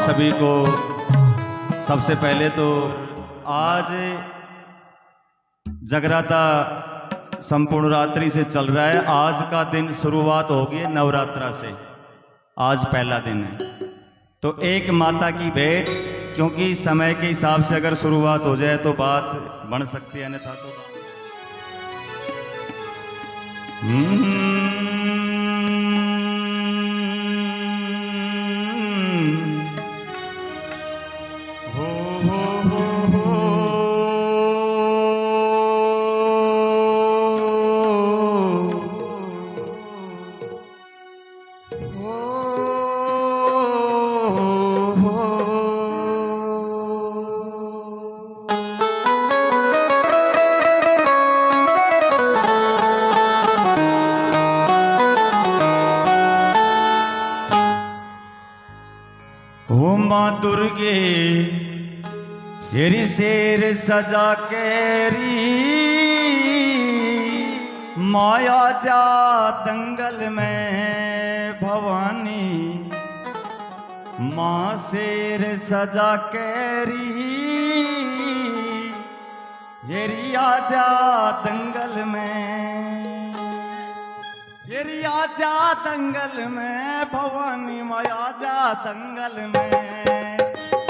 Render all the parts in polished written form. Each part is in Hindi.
सभी को सबसे पहले तो आज जगराता संपूर्ण रात्रि से चल रहा है। आज का दिन शुरुआत होगी नवरात्रा से, आज पहला दिन है। तो एक माता की भेंट, क्योंकि समय के हिसाब से अगर शुरुआत हो जाए तो बात बन सकती है, अन्यथा तो माँ दुर्गे हेरी शेर सजा केरी माया जा दंगल में भवानी। माँ शेर सजा केरी हेरी आजा दंगल में, हेरी आजा दंगल में भवानी। माया जा दंगल में,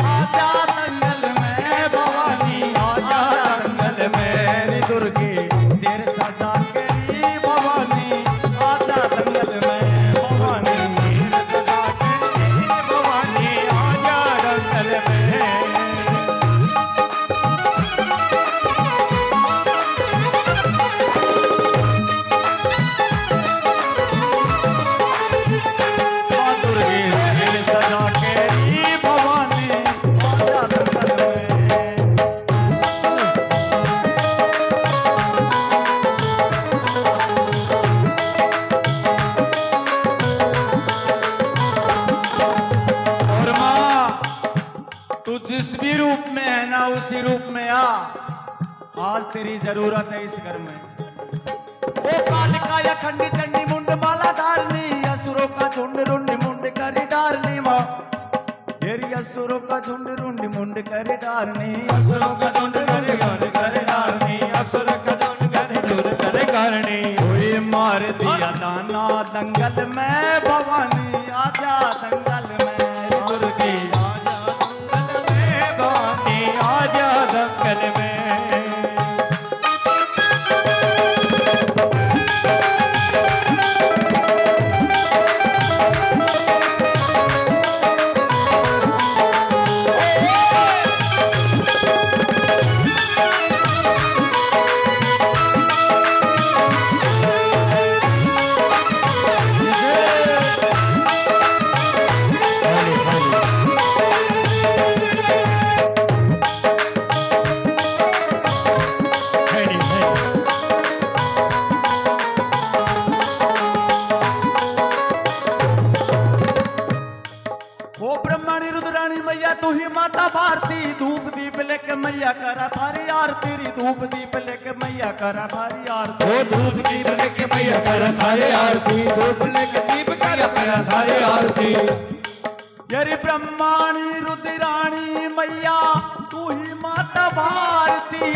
आजा दंगल में भवानी, आजा दंगल में री दुर्गे शेर सजा केरी भवानी। आजा दंगल में भवानी, शेर सजा केरी भवानी, आजा दंगल में। जिस भी रूप में है ना, उसी रूप में आ। आज तेरी जरूरत है इस घर में। ओ कालिका या खंडी चंडी मुंड माला धारनी, असुरों का झुंड रुंड मुंड करी डारनी। माँ तेरी असुरों का झुंड रुंड मुंड करी डारनी, असुरों का झुंड करी डारनी, असुरों का झुंड करी डारनी। कोई मार दिया दाना दंगल में भवानी, आजा दंगल में दुर्गे, आजा दंगल में। मैया तू ही माता भारती, धूप दीप लेके मैया करा थारी आरती री। धूप दीप लेके मैया करा थारी आरती, ओ धूप दीप लेके मैया करा सारे आरती, धूप लेके दीप करा थारी आरती। यरी ब्रह्माणी रुद्राणी मैया तू ही माता भारती,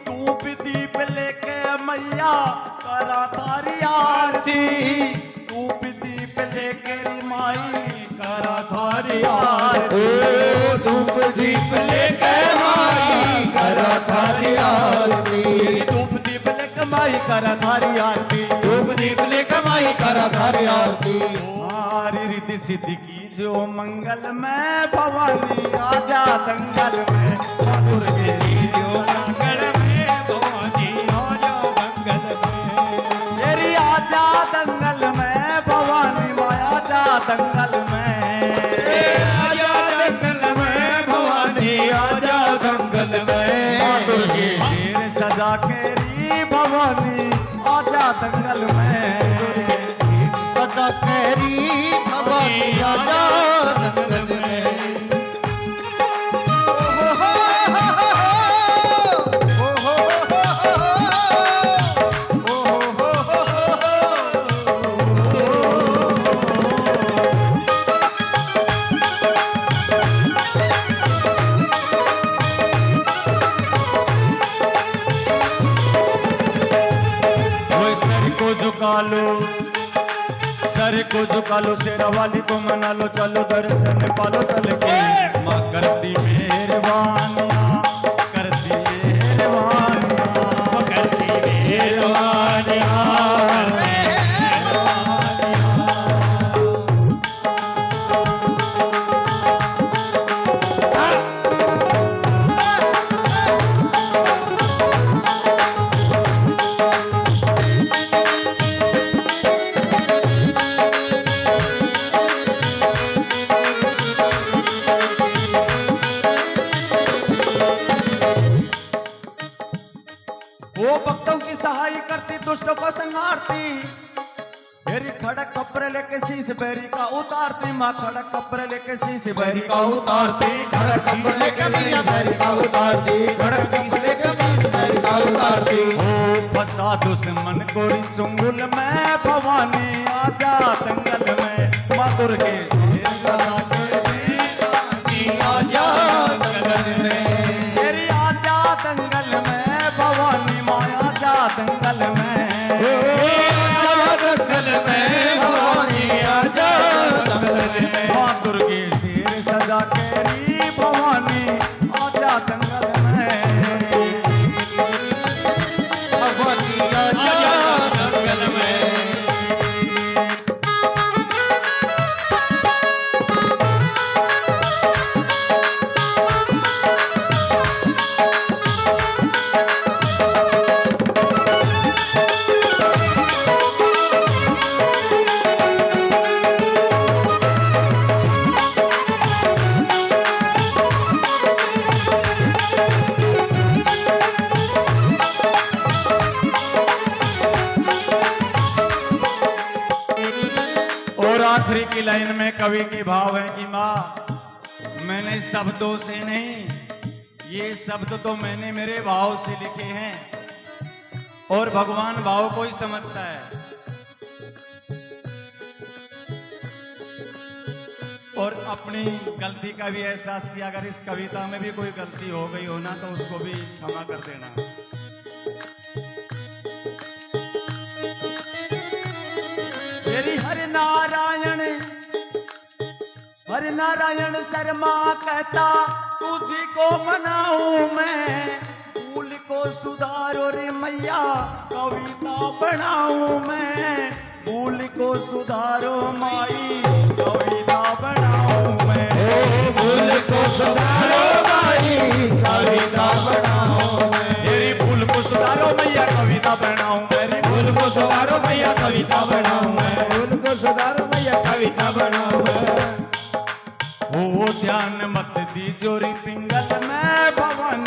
धूप दीप लेके मैया करा थारी आरती। धूप दीप लेके माई करा थारी आरती, धूप दीप लेके माई करा थारी आरती। धूप दीप लेके माई करा थारी आरती, धूप दीप लेके माई करा थारी आरती। हमारी रिद्धि सिद्धि की जो मंगल में भवानी, आजा दंगल में दुर्गे की जो मंगल में भवानी, आजा दंगल में। तेरी आजा दंगल में भवानी, माया जा दंगल में, आजा दंगल में दुर्गे शेर सजा केरी भवानी। आजा दंगल में दुर्गे सजा केरी भवानी, आजा दंगल में। सर को झुका लो, शेरा वाली को मना लो, चलो दर्शन पालो चल के। माँ करती मेहरबानियाँ, करती मेहरबानियाँ, करती मेहरबानियाँ। वो भक्तों की सहाय करती, दुष्टों को संहारती। मेरी खड़क कपड़े लेके शीश बैरी का उतारती। माँ खड़क कपड़े लेके शीश बैरी का उतारती। खड़क शीश लेके शीश बैरी का उतारती। खड़क शीश लेके शीश बैरी का उतारती। ओ फंसा दुश्मन कोरी चुंगुल में, भवानी आजा दंगल में। माँ दुर्गे शेर सजा के आजा दंगल में, मेरी आजा दंगल में, भवानी माया जा दंगल में। दंगल में भवानी आजा दंगल में। माँ दुर्गे शेर सजा के री, भवानी आजा दंगल में। भगवती आजा दंगल में। और आखिरी की लाइन में कवि के भाव है कि माँ मैंने शब्दों से नहीं, ये शब्द तो मैंने मेरे भाव से लिखे हैं, और भगवान भाव को ही समझता है। और अपनी गलती का भी एहसास किया, अगर इस कविता में भी कोई गलती हो गई हो ना तो उसको भी क्षमा कर देना। मेरी हर नारायण शर्मा कहता, तुझी को मनाऊं मैं, भूल को सुधारो रे मैया, कविता बनाऊं मैं। भूल को सुधारो माई, कविता बनाऊं मैं। भूल को सुधारो माई, कविता बनाओ मैं। मेरी भूल को सुधारो मैया, कविता बनाऊं। मेरी भूल को सुधारो मैया, कविता बनाओ मैं। भूल को सुधारो मैया, कविता बनाओ मैं। ओ ध्यान मत दीजो री पिंगल में, भवन